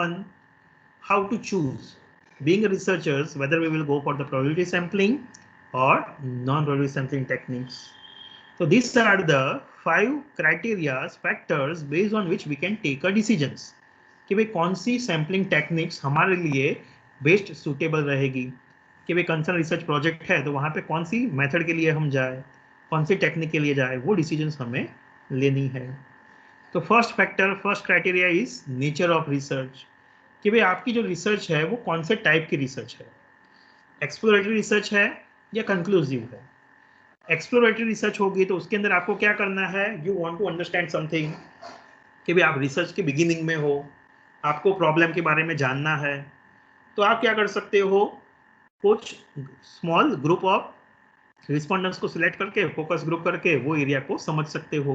on how to choose, being researchers, whether we will go for the probability sampling or non-probability sampling techniques. So these are the 5 criteria, factors based on which we can take a decisions कि भाई कौन सी sampling techniques हमारे लिए best suitable रहेगी, कि भाई concern research project है तो वहाँ पे कौन सी मेथड के लिए हम जाए, कौन सी टेक्निक के लिए जाए, वो डिसीजंस हमें लेनी है. तो first factor, first criteria is nature of research, कि भाई आपकी जो रिसर्च है वो कौन से टाइप की रिसर्च है, एक्सप्लोरेटरी रिसर्च है या कंक्लूसिव है. एक्सप्लोरेटरी रिसर्च होगी तो उसके अंदर आपको क्या करना है, you want to understand something, कि भाई आप रिसर्च के बिगिनिंग में हो, आपको प्रॉब्लम के बारे में जानना है, तो आप क्या कर सकते हो, कुछ स्मॉल ग्रुप ऑफ रिस्पॉन्डेंट्स को सिलेक्ट करके, फोकस ग्रुप करके वो एरिया को समझ सकते हो.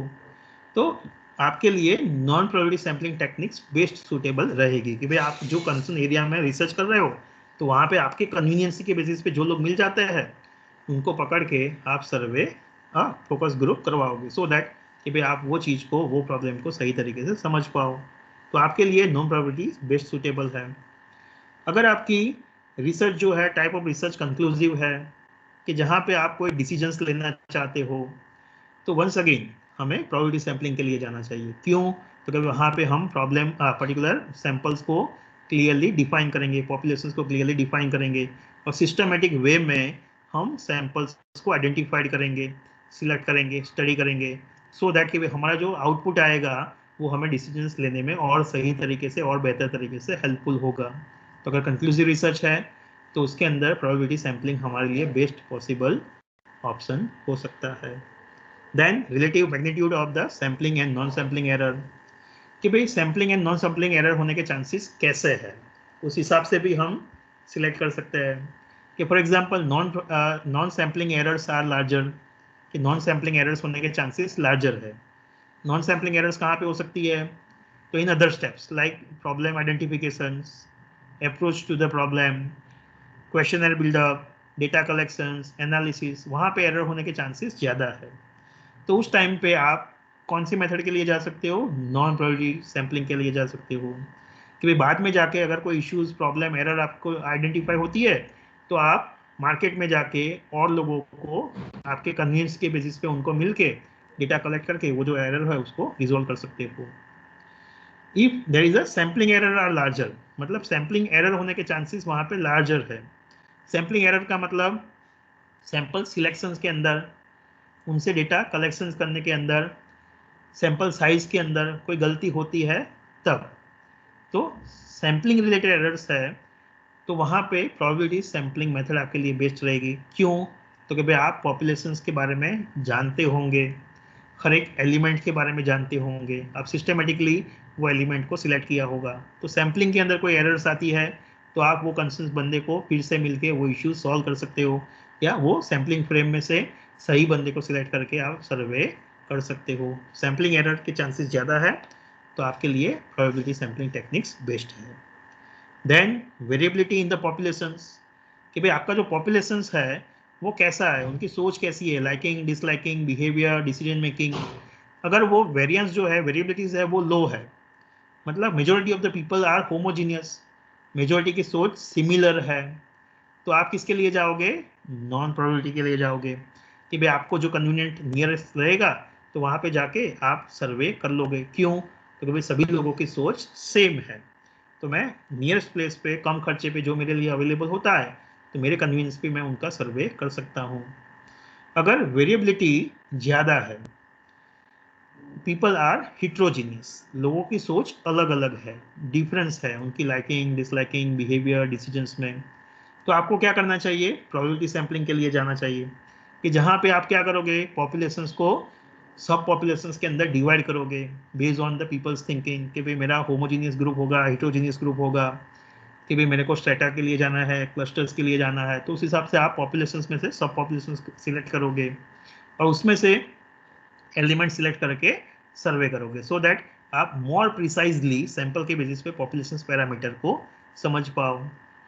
तो आपके लिए non probability sampling techniques best suitable रहेगी, कि भाई आप जो कंसर्न एरिया में रिसर्च कर रहे हो तो वहाँ पे आपके कन्वीनियंसी के बेसिस पे जो लोग मिल जाते हैं उनको पकड़ के आप सर्वे फोकस ग्रुप करवाओगे, सो दैट कि भाई आप वो चीज़ को, वो प्रॉब्लम को सही तरीके से समझ पाओ. तो आपके लिए नॉन प्रोबेबिलिटी बेस्ट सूटेबल है. अगर आपकी रिसर्च जो है टाइप ऑफ रिसर्च कंक्लूसिव है, कि जहाँ पे आप कोई डिसीजंस लेना चाहते हो, तो वंस अगेन हमें प्रोबेबिलिटी सैम्पलिंग के लिए जाना चाहिए. क्यों? तो कभी वहाँ पे हम प्रॉब्लम पर्टिकुलर सैंपल्स को क्लियरली डिफाइन करेंगे, पॉपुलेशंस को क्लियरली डिफाइन करेंगे और सिस्टमेटिक वे में हम सैंपल्स को आइडेंटिफाइड करेंगे, सिलेक्ट करेंगे, स्टडी करेंगे, सो दैट कि हमारा जो आउटपुट आएगा वो हमें डिसीजंस लेने में और सही तरीके से और बेहतर तरीके से हेल्पफुल होगा. तो अगर कंक्लूसिव रिसर्च है तो उसके अंदर प्रोबेबिलिटी सैम्पलिंग हमारे लिए बेस्ट पॉसिबल ऑप्शन हो सकता है. Then relative magnitude of the sampling and non sampling error, कि भाई sampling and non sampling error होने के चांसेस कैसे है, उस हिसाब से भी हम सिलेक्ट कर सकते हैं. कि for example non sampling errors are larger, कि नॉन सैम्पलिंग एरर्स होने के चांसेस लार्जर है. नॉन सैम्पलिंग एरर्स कहाँ पे हो सकती है, तो in other steps like problem identification, approach to the problem, questionnaire buildup, data collections, analysis, वहाँ पे एरर होने के चांसेस ज़्यादा है. तो उस टाइम पे आप कौन सी मेथड के लिए जा सकते हो, नॉन प्रोबेबिलिटी सैम्पलिंग के लिए जा सकते हो. कि भाई बाद में जाके अगर कोई इश्यूज, प्रॉब्लम, एरर आपको आइडेंटिफाई होती है तो आप मार्केट में जाके और लोगों को आपके कन्वीनियंस के बेसिस पे उनको मिल के डेटा कलेक्ट करके वो जो एरर है उसको रिजोल्व कर सकते हो. If there is a sampling error are larger, मतलब सैम्पलिंग एरर होने के चांसेस वहाँ पे लार्जर है. सैम्पलिंग एरर का मतलब सैंपल सिलेक्शंस के अंदर, उनसे डेटा कलेक्शन करने के अंदर, सैंपल साइज के अंदर कोई गलती होती है तब. तो सैम्पलिंग रिलेटेड एरर्स है तो वहाँ पे प्रोबेबिलिटी सैम्पलिंग मेथड आपके लिए बेस्ट रहेगी. क्यों? तो कि भाई आप पॉपुलेशंस के बारे में जानते होंगे, हर एक एलिमेंट के बारे में जानते होंगे, आप सिस्टमेटिकली वो एलिमेंट को सिलेक्ट किया होगा. तो सैम्पलिंग के अंदर कोई एरर्स आती है तो आप वो कंसर्न बंदे को फिर से मिलके वो इश्यूज सॉल्व कर सकते हो, या वो सैम्पलिंग फ्रेम में से सही बंदे को सिलेक्ट करके आप सर्वे कर सकते हो. सैम्पलिंग एरर के चांसेस ज़्यादा है तो आपके लिए प्रोबेबिलिटी सैम्पलिंग टेक्निक्स बेस्ट है. Then variability in the populations, कि भाई आपका जो पॉपुलेशंस है वो कैसा है, उनकी सोच कैसी है, liking, disliking, behaviour, decision making. अगर वो वेरिएंस जो है, वेरिएबिलिटीज है, वो लो है, मतलब majority of the people are homogeneous, majority की सोच सिमिलर है, तो आप किसके लिए जाओगे, नॉन प्रोबेबिलिटी के लिए जाओगे. कि भाई आपको जो कन्वीनियंट नियरेस्ट रहेगा तो वहाँ पे जाके आप सर्वे कर लोगे. क्यों? तो भाई सभी लोगों की सोच सेम है, तो मैं नियरेस्ट प्लेस पे कम खर्चे पे जो मेरे लिए अवेलेबल होता है तो मेरे कन्वीनियंस पे मैं उनका सर्वे कर सकता हूँ. अगर वेरिएबिलिटी ज़्यादा है, पीपल आर हिट्रोजीनियस, लोगों की सोच अलग अलग है, डिफरेंस है उनकी लाइकिंग, डिसलाइकिंग, बिहेवियर, डिसीजंस में, तो आपको क्या करना चाहिए, प्रोबेबिलिटी सैम्पलिंग के लिए जाना चाहिए. कि जहाँ पे आप क्या करोगे, पॉपुलेशंस को सब पॉपुलेशंस के अंदर डिवाइड करोगे based on the people's thinking, कि भाई मेरा होमोजीनियस ग्रुप होगा, हिट्रोजीनियस ग्रुप होगा, कि भाई मेरे को स्ट्रेटा के लिए जाना है, क्लस्टर्स के लिए जाना है, तो उस हिसाब से आप पॉपुलेशंस में से सब पॉपुलेशंस सिलेक्ट करोगे और उसमें से एलिमेंट सिलेक्ट करके सर्वे करोगे, सो दैट आप मोर प्रिसाइजली सैंपल के बेसिस पे पॉपुलेशन पैरामीटर को समझ पाओ.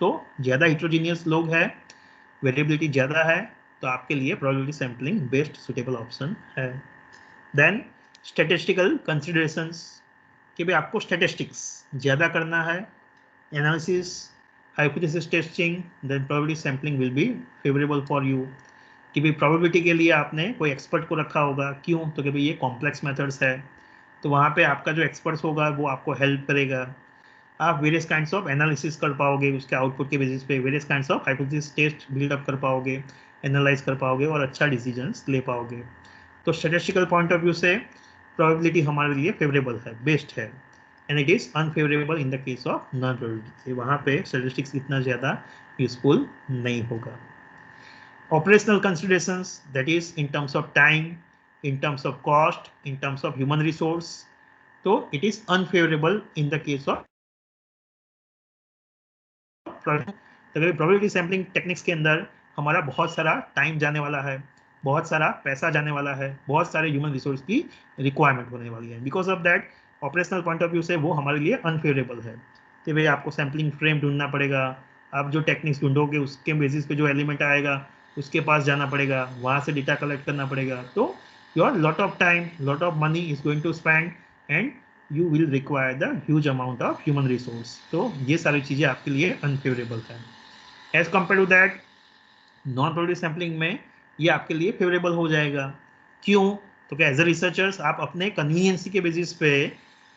तो ज़्यादा हिट्रोजीनियस लोग हैं, वेरिएबिलिटी ज़्यादा है, तो आपके लिए probability sampling best suitable option है. देन स्टैटिस्टिकल कंसिडरेशंस, कि भाई आपको स्टैटिस्टिक्स ज़्यादा करना है analysis, hypothesis testing, then probability sampling will be favorable for you. कि भाई probability के लिए आपने कोई expert को रखा होगा, क्यों? तो कि भाई ये complex methods है, तो वहाँ पे आपका जो experts होगा वो आपको help करेगा. आप वेरियस काइंड्स ऑफ एनालिसिस कर पाओगे, उसके आउटपुट के बेसिस पे various kinds of hypothesis test buildup कर पाओगे, एनालाइज कर पाओगे और अच्छा डिसीजंस ले पाओगे. तो स्टैटिस्टिकल पॉइंट ऑफ व्यू से प्रोबेबिलिटी हमारे लिए फेवरेबल है, बेस्ट है, and it is unfavourable in the case of non probability. वहाँ पे स्टैटिस्टिक्स इतना ज़्यादा यूजफुल नहीं होगा. Operational considerations, that is in terms of time, in terms of cost, in terms of human resource, तो it is unfavourable in the case of probability sampling techniques के अंदर हमारा बहुत सारा टाइम जाने वाला है, बहुत सारा पैसा जाने वाला है, बहुत सारे ह्यूमन रिसोर्स की रिक्वायरमेंट होने वाली है. Because of that operational point of view से वो हमारे लिए अनफेवरेबल है. कि भाई आपको सैम्पलिंग फ्रेम ढूंढना पड़ेगा, आप जो टेक्निक्स ढूंढोगे उसके बेसिस पे जो एलिमेंट आएगा उसके पास जाना पड़ेगा, वहाँ से डेटा कलेक्ट करना पड़ेगा. तो your lot of time, lot of money is going to spend and you will require the huge amount of human resource. तो ये सारी चीजें आपके लिए अनफेवरेबल है. As compared to that, non probability sampling में ये आपके लिए फेवरेबल हो जाएगा. क्यों? तो क्या एज ए रिसर्चर्स आप अपने कन्वीनियंसी के बेसिस पे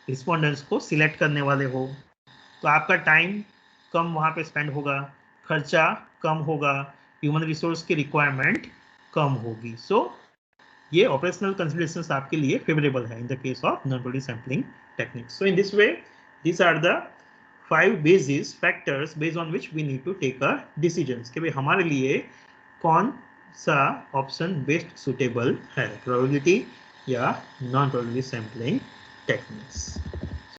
रिस्पोंडेंट्स को सिलेक्ट करने वाले हो, तो आपका टाइम कम वहाँ पे स्पेंड होगा, खर्चा कम होगा, ह्यूमन रिसोर्स की रिक्वायरमेंट कम होगी. सो ये ऑपरेशनल कंसिडरेशंस आपके लिए फेवरेबल है इन the case of non probability sampling techniques. So in this way these are the 5 basis factors based on which we need to take a decisions कि भाई हमारे लिए कौन सा ऑप्शन बेस्ट सुटेबल है, प्रोबेबिलिटी या नॉन प्रोबेबिलिटी सैम्पलिंग टेक्निक्स.